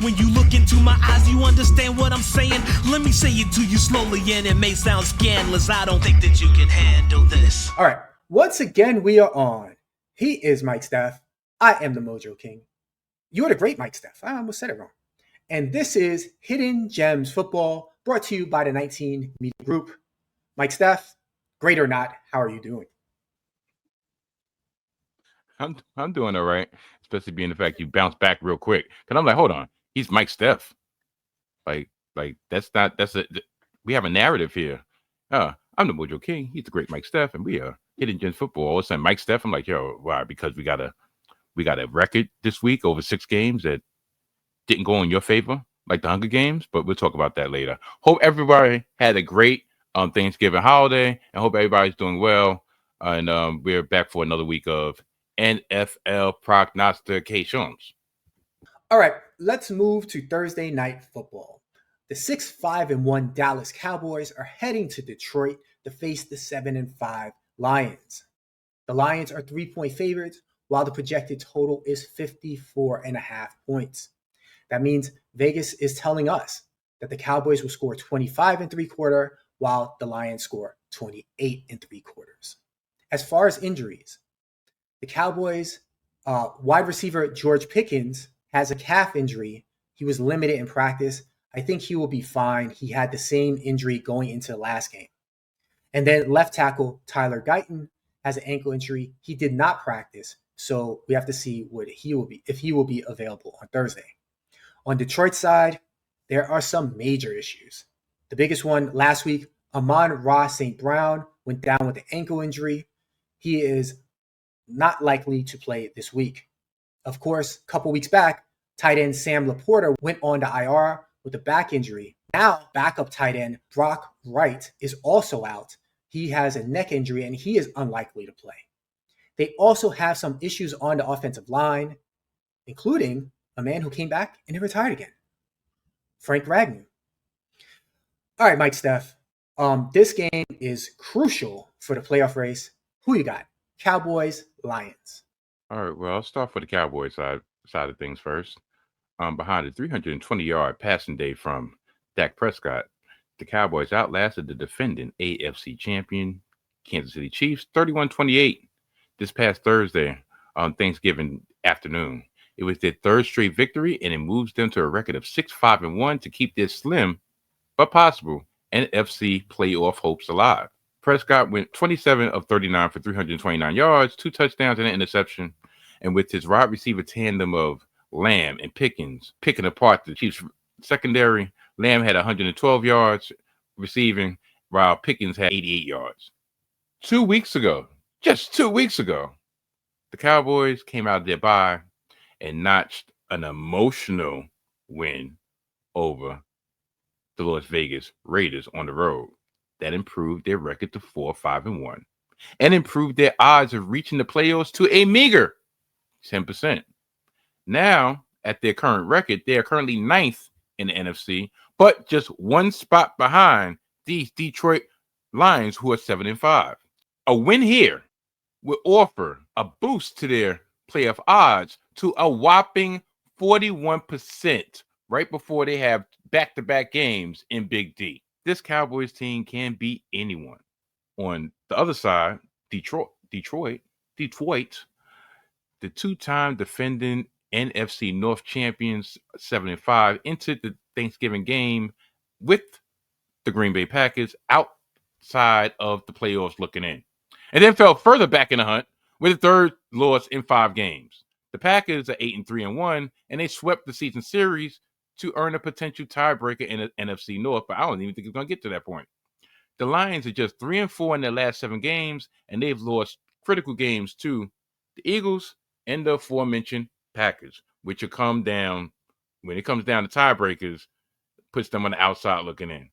When you look into my eyes, you understand what I'm saying? Let me say it to you slowly, and it may sound scandalous. I don't think that you can handle this. All right. Once again, we are on. He is Mike Steph. I am the Mojo King. You're the great Mike Steph. I almost said it wrong. And this is Hidden Gems Football, brought to you by the 19 Media Group. Mike Steph, great or not, how are you doing? I'm doing all right, especially being the fact you bounced back real quick. Cause I'm like, hold on, he's Mike Steph. Like we have a narrative here. I'm the Mojo King. He's the great Mike Steph, and we are Hidden Gems Football. All of a sudden, Mike Steph. I'm like, yo, why? Because we got a record this week over 6 games that didn't go in your favor, like the Hunger Games. But we'll talk about that later. Hope everybody had a great Thanksgiving holiday, and hope everybody's doing well. And we're back for another week of NFL prognostications. All right, let's move to Thursday night football. The 6-5-1 Dallas Cowboys are heading to Detroit to face the 7-5 Lions. The Lions are 3-point favorites, while the projected total is 54.5 points. That means Vegas is telling us that the Cowboys will score 25 and 3/4, while the Lions score 28 and 3/4. As far as injuries, the Cowboys wide receiver George Pickens has a calf injury. He was limited in practice. I think he will be fine. He had the same injury going into the last game. And then left tackle Tyler Guyton has an ankle injury. He did not practice, so we have to see if he will be available on Thursday. On Detroit's side, there are some major issues. The biggest one last week, Amon Ra St Brown went down with an ankle injury. He is not likely to play this week. Of course, a couple weeks back, tight end Sam Laporta went on to IR with a back injury. Now, backup tight end Brock Wright is also out. He has a neck injury and he is unlikely to play. They also have some issues on the offensive line, including a man who came back and then retired again, Frank Ragnow. All right, Mike Steph. This game is crucial for the playoff race. Who you got? Cowboys, Lions. All right, well, I'll start for the Cowboys side of things first. Behind a 320-yard passing day from Dak Prescott, the Cowboys outlasted the defending AFC champion Kansas City Chiefs 31-28 this past Thursday on Thanksgiving afternoon. It was their third straight victory, and it moves them to a record of 6-5-1 to keep their slim but possible NFC playoff hopes alive. Prescott went 27 of 39 for 329 yards, 2 touchdowns and an interception. And with his wide receiver tandem of Lamb and Pickens picking apart the Chiefs' secondary, Lamb had 112 yards receiving, while Pickens had 88 yards. 2 weeks ago, just 2 weeks ago, the Cowboys came out of their bye and notched an emotional win over the Las Vegas Raiders on the road. That improved their record to 4-5-1 and improved their odds of reaching the playoffs to a meager 10%. Now, at their current record, they are currently 9th in the NFC, but just 1 spot behind these Detroit Lions, who are 7-5. A win here will offer a boost to their playoff odds to a whopping 41% right before they have back-to-back games in Big D. This Cowboys team can beat anyone. On the other side, Detroit, the 2-time defending NFC North champions, 7-5, entered the Thanksgiving game with the Green Bay Packers outside of the playoffs looking in, and then fell further back in the hunt with a third loss in 5 games. The Packers are 8-3-1, and they swept the season series to earn a potential tiebreaker in the NFC North, but I don't even think it's going to get to that point. The Lions are just 3-4 in their last 7 games, and they've lost critical games to the Eagles and the aforementioned Packers, which will come down, when it comes down to tiebreakers, puts them on the outside looking in.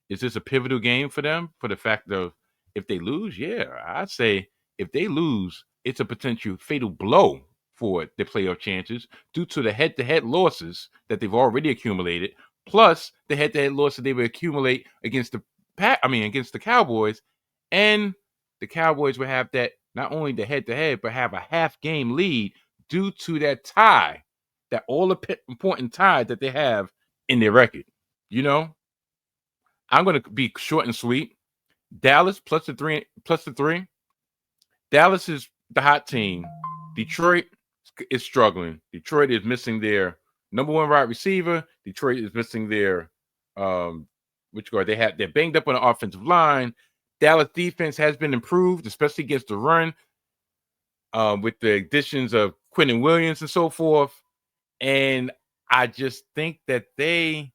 Is this a pivotal game for them for the fact of if they lose? Yeah, I'd say if they lose, it's a potential fatal blow for their playoff chances due to the head-to-head losses that they've already accumulated, plus the head-to-head losses they will accumulate against the Cowboys, and the Cowboys will have that not only the head-to-head but have a half-game lead due to that tie that all-important tie that they have in their record. You know, I'm going to be short and sweet. Dallas plus the three. Dallas is the hot team. Detroit is struggling. Detroit is missing their number one wide receiver. Detroit is missing their they're banged up on the offensive line. Dallas defense has been improved, especially against the run, with the additions of Quinnen Williams and so forth. And I just think that they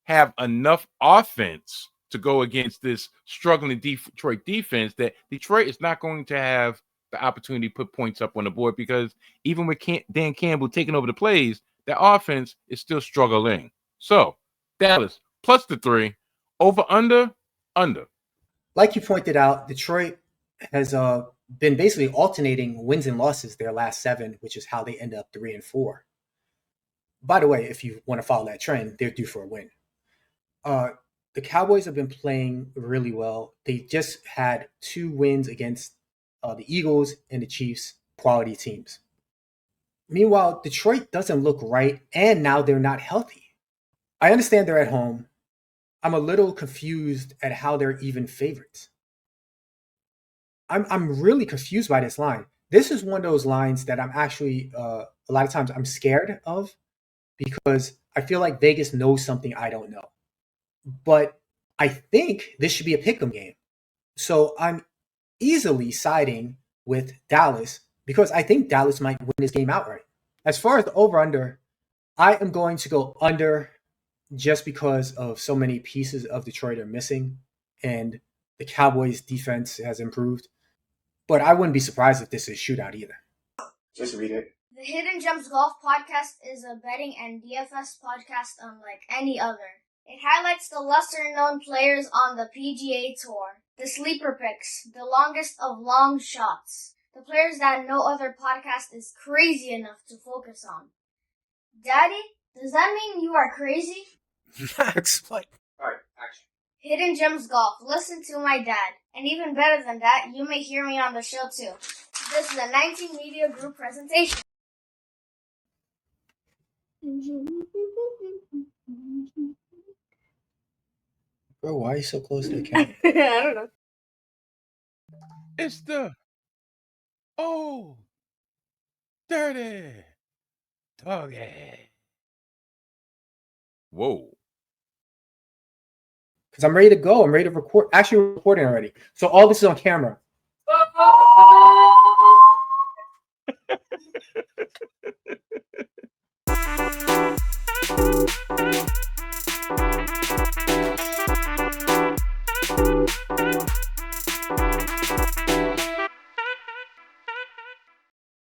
have enough offense to go against this struggling Detroit defense that Detroit is not going to have the opportunity to put points up on the board, because even with Dan Campbell taking over the plays, the offense is still struggling. So Dallas plus the 3, over under. Like you pointed out, Detroit has been basically alternating wins and losses their last 7, which is how they end up 3-4. By the way, if you want to follow that trend, they're due for a win. The Cowboys have been playing really well. They just had 2 wins against the Eagles and the Chiefs, quality teams. Meanwhile, Detroit doesn't look right, and now they're not healthy. I understand they're at home. I'm a little confused at how they're even favorites. I'm really confused by this line. This is one of those lines that I'm actually, a lot of times I'm scared of, because I feel like Vegas knows something I don't know. But I think this should be a pick'em game. So I'm easily siding with Dallas, because I think Dallas might win this game outright. As far as the over-under, I am going to go under, just because of so many pieces of Detroit are missing, and the Cowboys defense has improved. But I wouldn't be surprised if this is a shootout either. Just read it. The Hidden Gems Golf Podcast is a betting and DFS podcast unlike any other. It highlights the lesser-known players on the PGA Tour, the sleeper picks, the longest of long shots, the players that no other podcast is crazy enough to focus on. Daddy, does that mean you are crazy? Explain. All right, action. Hidden Gems Golf. Listen to my dad. And even better than that, you may hear me on the show too. This is a 19 Media Group presentation. Bro, why are you so close to the camera? I don't know. It's the dirty doggy. Whoa. Because I'm ready to go. I'm ready to record. Actually, we're recording already. So all this is on camera.